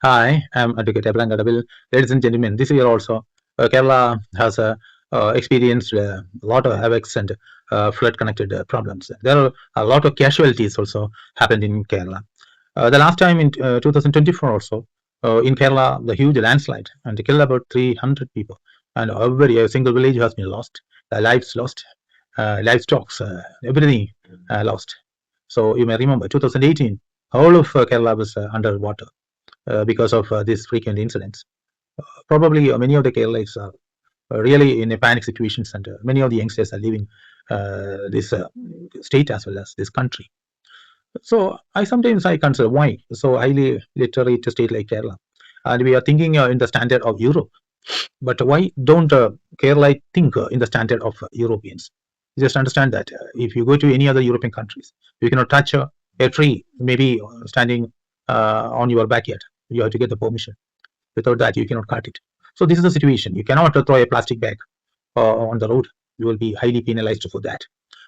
Hi, I'm Advocate Kadavil. Ladies and gentlemen, this year also, Kerala has experienced a lot of havocs and flood-connected problems. There are a lot of casualties also happened in Kerala. The last time in 2024 also, in Kerala, the huge landslide and killed about 300 people, and every a single village has been lost, lives lost, livestock, everything lost. So you may remember 2018, whole of Kerala was underwater because of these frequent incidents. Probably many of the Keralites are really in a panic situations, and many of the youngsters are leaving this state as well as this country. So I consider why so highly literate state like Kerala, and we are thinking in the standard of Europe. But why don't Kerala think in the standard of Europeans? Just understand that if you go to any other European countries, you cannot touch a tree, maybe standing on your backyard. You have to get the permission. Without that, you cannot cut it. So this is the situation. You cannot throw a plastic bag on the road. You will be highly penalized for that.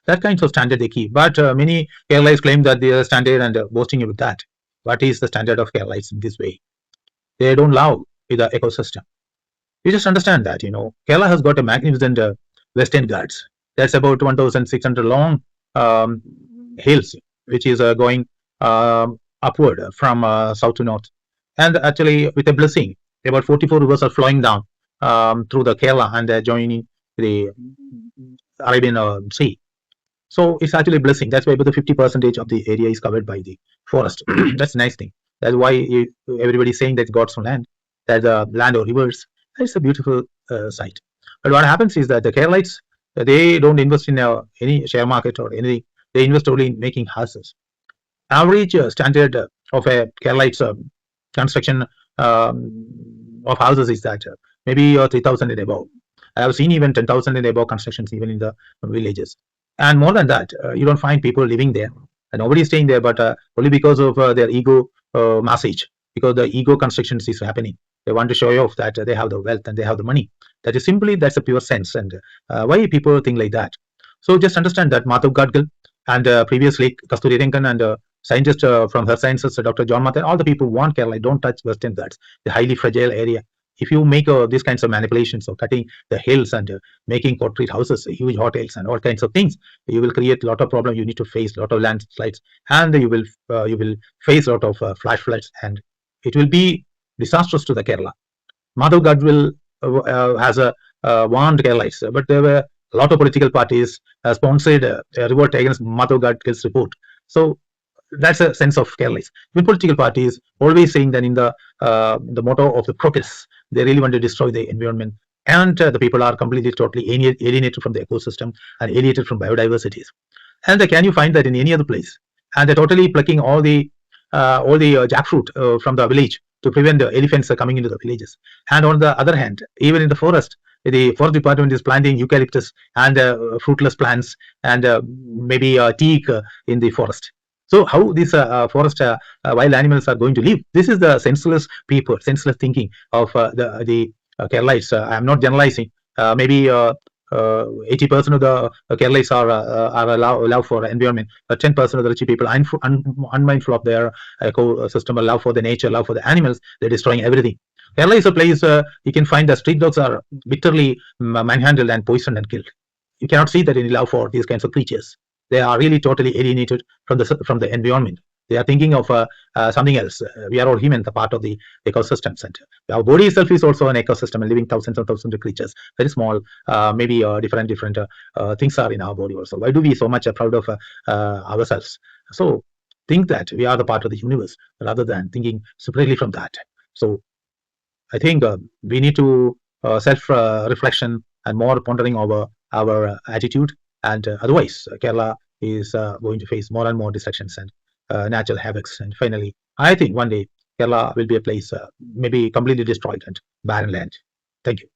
That kind of standard they keep. But many airlines claim that they are standard and boasting with that. What is the standard of airlines in this way? They don't love the ecosystem. You just understand that, Kerala has got a magnificent Western Ghats. That's about 1,600 long um, hills, which is going upward from south to north. And actually, with a blessing, about 44 rivers are flowing down through the Kerala and joining the Arabian Sea. So it's actually a blessing. That's why about the 50% of the area is covered by the forest. That's a nice thing. That's why everybody's saying that God's own land, that the land or rivers. It's a beautiful sight. But what happens is that the Keralites, they don't invest in any share market or anything. They invest only in making houses. Average standard of a Keralite's construction of houses is that maybe 3,000 and above. I have seen even 10,000 and above constructions even in the villages. And more than that, you don't find people living there. And nobody is staying there, but only because of their ego message, because the ego constructions is happening. They want to show off that they have the wealth and they have the money. That's a pure sense. And why people think like that? So just understand that Madhav Gadgil and previously Kasturi Renkan and scientist from her sciences, Dr. John Mathur, all the people want Kerala. Don't touch Western Ghats, the highly fragile area. If you make these kinds of manipulations of cutting the hills and making concrete houses, huge hotels, and all kinds of things, you will create a lot of problems. You need to face a lot of landslides, and you will face a lot of flash floods, and it will be disastrous to the Kerala. Madhav Gadgil has a warned Keralites, but there were a lot of political parties sponsored a revolt against Madhav Gadgil's report. So that's a sense of careless. With political parties always saying that in the motto of the progress, they really want to destroy the environment, and the people are completely, totally alienated from the ecosystem and alienated from biodiversities. And can you find that in any other place? And they're totally plucking all the jackfruit from the village to prevent the elephants coming into the villages. And on the other hand, even in the forest department is planting eucalyptus and fruitless plants and maybe teak in the forest. So how these forest wild animals are going to live? This is the senseless people, senseless thinking of the Keralites. I'm not generalizing. Maybe 80% of the Keralites are allow for environment, but 10% of the rich people are unmindful of their ecosystem, love for the nature, love for the animals. They're destroying everything. Kerala is a place you can find the street dogs are bitterly manhandled and poisoned and killed. You cannot see that any love for these kinds of creatures. They are really totally alienated from the environment. They are thinking of something else. We are all human, the part of the ecosystem center. Our body itself is also an ecosystem, and living thousands and thousands of creatures, very small, maybe different things are in our body also. Why do we so much proud of ourselves? So think that we are the part of the universe rather than thinking separately from that. So I think we need to self reflection and more pondering over our attitude. And otherwise, Kerala is going to face more and more distractions and natural havocs. And finally, I think one day Kerala will be a place maybe completely destroyed and barren land. Thank you.